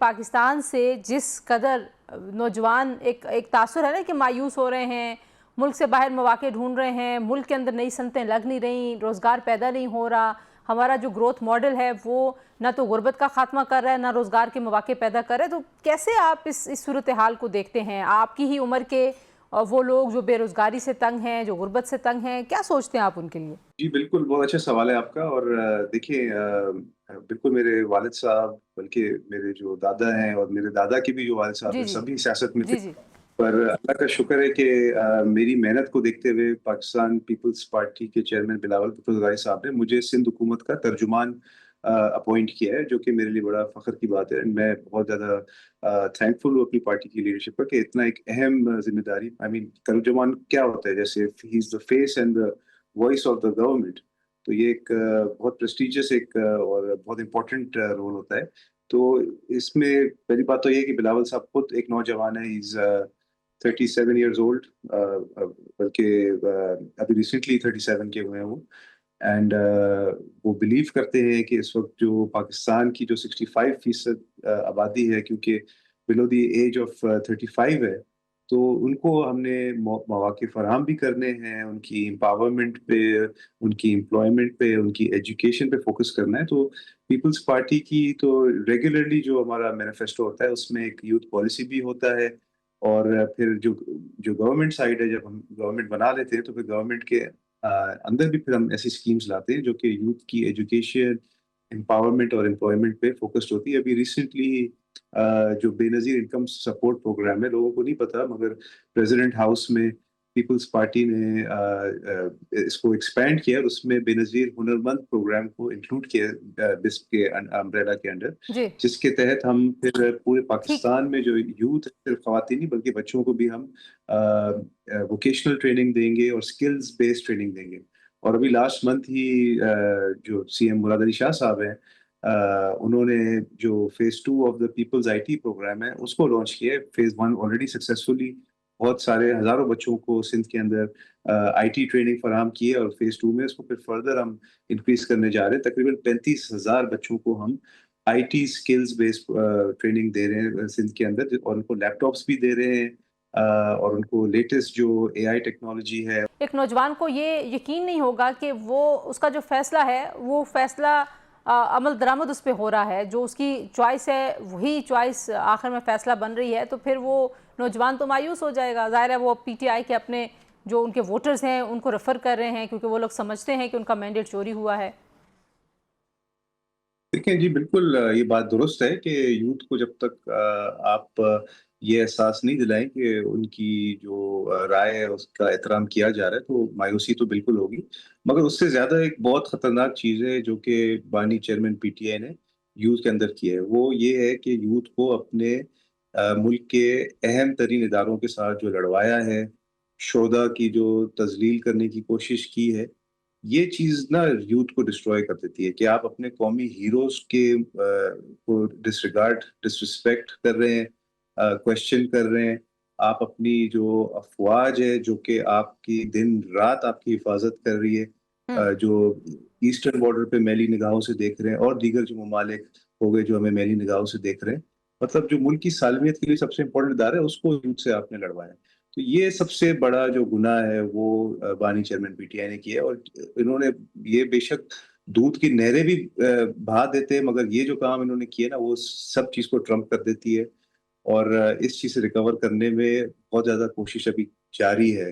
پاکستان سے جس قدر نوجوان ایک تاثر ہے نا کہ مایوس ہو رہے ہیں، ملک سے باہر مواقع ڈھونڈ رہے ہیں، ملک کے اندر نئی صنعتیں لگ نہیں رہی، روزگار پیدا نہیں ہو رہا، ہمارا جو گروتھ ماڈل ہے وہ نہ تو غربت کا خاتمہ کر رہا ہے نہ روزگار کے مواقع پیدا کر رہا ہے. تو کیسے آپ اس صورتحال کو دیکھتے ہیں؟ آپ کی ہی عمر کے وہ لوگ جو بے روزگاری سے تنگ ہیں، جو غربت سے تنگ ہیں، کیا سوچتے ہیں آپ ان کے لیے؟ جی بالکل، بہت اچھا سوال ہے آپ کا. اور دیکھیے، بالکل میرے والد صاحب، بلکہ میرے جو دادا ہیں اور میرے دادا کے بھی جو والد صاحب جی ہیں، جی سبھی سیاست میں تھے. جی جی پر اللہ کا شکر ہے کہ میری محنت کو دیکھتے ہوئے پاکستان پیپلز پارٹی کے چیئرمین بلاول بھٹو زرعی صاحب نے مجھے سندھ حکومت کا ترجمان اپوائنٹ کیا ہے، جو کہ میرے لیے بڑا فخر کی بات ہے. میں بہت زیادہ تھینکفل ہوں اپنی پارٹی کی لیڈرشپ پر کہ اتنا ایک اہم ذمہ داری. ترجمان کیا ہوتا ہے؟ جیسے ہی is the face and the voice of the government. تو یہ ایک بہت پریسٹیجیس اور بہت امپورٹنٹ رول ہوتا ہے. تو اس میں پہلی بات تو یہ کہ بلاول صاحب خود ایک نوجوان ہے. از 37 ایئرز اولڈ، بلکہ ابھی ریسنٹلی 37 کے ہوئے ہیں وہ. اینڈ وہ بلیو کرتے ہیں کہ اس وقت جو پاکستان کی جو 65% آبادی ہے، کیونکہ بلو دی ایج آف 35 ہے، تو ان کو ہم نے مواقع فراہم بھی کرنے ہیں. ان کی امپاورمنٹ پہ، ان کی امپلائمنٹ پہ، ان کی ایجوکیشن پہ فوکس کرنا ہے. تو پیپلز پارٹی کی تو ریگولرلی جو ہمارا مینیفیسٹو ہوتا ہے اس میں ایک یوتھ پالیسی بھی ہوتا ہے. اور پھر جو گورنمنٹ سائڈ ہے، جب ہم گورنمنٹ بنا لیتے ہیں تو پھر گورنمنٹ کے اندر بھی پھر ہم ایسی اسکیمز لاتے ہیں جو کہ یوتھ کی ایجوکیشن، امپاورمنٹ اور امپلائمنٹ پہ فوکسڈ ہوتی ہے. ابھی ریسنٹلی جو بے نظیر انکم سپورٹ پروگرام ہے، لوگوں کو نہیں پتا مگر پریزیڈنٹ ہاؤس میں پیپلز پارٹی نے اس کو ایکسپینڈ کیا اور اس میں بے نظیر ہنرمند پروگرام کو انکلوڈ کیا بسپ کے امبریلا کے انڈر، جی جس کے تحت ہم پھر پورے ٹھیک. پاکستان میں جو یوتھ صرف خواتین نہیں بلکہ بچوں کو بھی ہم ووکیشنل ٹریننگ دیں گے اور سکلز بیسڈ ٹریننگ دیں گے. اور ابھی لاسٹ منتھ ہی جو سی ایم مراد علی شاہ صاحب ہیں، انہوں نے جو phase 2 of the peoples IT ٹی پروگرام ہے اس کو لانچ کیا ہے. فیز 1 آلریڈی سکسیزفلی بہت سارے ہزاروں بچوں کو سندھ کے اندر آئی ٹی ٹریننگ فراہم کی ہے، اور فیز 2 میں اس کو پھر فردر ہم انکریز کرنے جا رہے ہیں. تقریباً 35,000 بچوں کو ہم I T skills based training دے رہے ہیں سندھ کے اندر، اور ان کو لیپ ٹاپس بھی دے رہے ہیں، اور ان کو لیٹسٹ جو اے آئی ٹیکنالوجی ہے. ایک نوجوان کو یہ یقین نہیں ہوگا کہ وہ اس کا جو فیصلہ ہے وہ فیصلہ عمل درآمد اس پہ ہو رہا ہے، جو اس کی چوائس ہے وہی چوائس آخر میں فیصلہ بن رہی ہے. تو پھر وہ نوجوان تو مایوس ہو جائے گا. ظاہر ہے وہ پی ٹی آئی کے اپنے جو ان کے ووٹرز ہیں ان کو ریفر کر رہے ہیں کیونکہ وہ لوگ سمجھتے ہیں کہ ان کا مینڈیٹ چوری ہوا ہے. دیکھیں جی، بالکل یہ بات درست ہے کہ یوتھ کو جب تک آپ یہ احساس نہیں دلائیں کہ ان کی جو رائے ہے اس کا احترام کیا جا رہا ہے، تو مایوسی تو بالکل ہوگی. مگر اس سے زیادہ ایک بہت خطرناک چیز ہے جو کہ بانی چیئرمین پی ٹی آئی نے یوتھ کے اندر کی ہے. وہ یہ ہے کہ یوتھ کو اپنے ملک کے اہم ترین اداروں کے ساتھ جو لڑوایا ہے، شہداء کی جو تذلیل کرنے کی کوشش کی ہے، یہ چیز نا یوتھ کو ڈسٹروائے کر دیتی ہے. کہ آپ اپنے قومی ہیروز کے کو ڈسرسپیکٹ کر رہے ہیں، کوشچن کر رہے ہیں. آپ اپنی جو افواج ہے جو کہ آپ کی دن رات آپ کی حفاظت کر رہی ہے، جو ایسٹرن بارڈر پہ میلی نگاہوں سے دیکھ رہے ہیں، اور دیگر جو ممالک ہو گئے جو ہمیں میلی نگاہوں سے دیکھ رہے ہیں، مطلب جو ملک کی سالمیت کے لیے سب سے امپورٹنٹ ادارہ ہے، اس کو یوتھ سے آپ نے لڑوایا. تو یہ سب سے بڑا جو گناہ ہے وہ بانی چیئرمین پی ٹی آئی نے کیا ہے. اور انہوں نے یہ بے شک دودھ کی نہریں بھی بہا دیتے ہیں، مگر یہ جو کام انہوں نے کیا نا وہ سب چیز کو ٹرمپ کر دیتی ہے. اور اس چیز سے ریکور کرنے میں بہت زیادہ کوشش ابھی جاری ہے.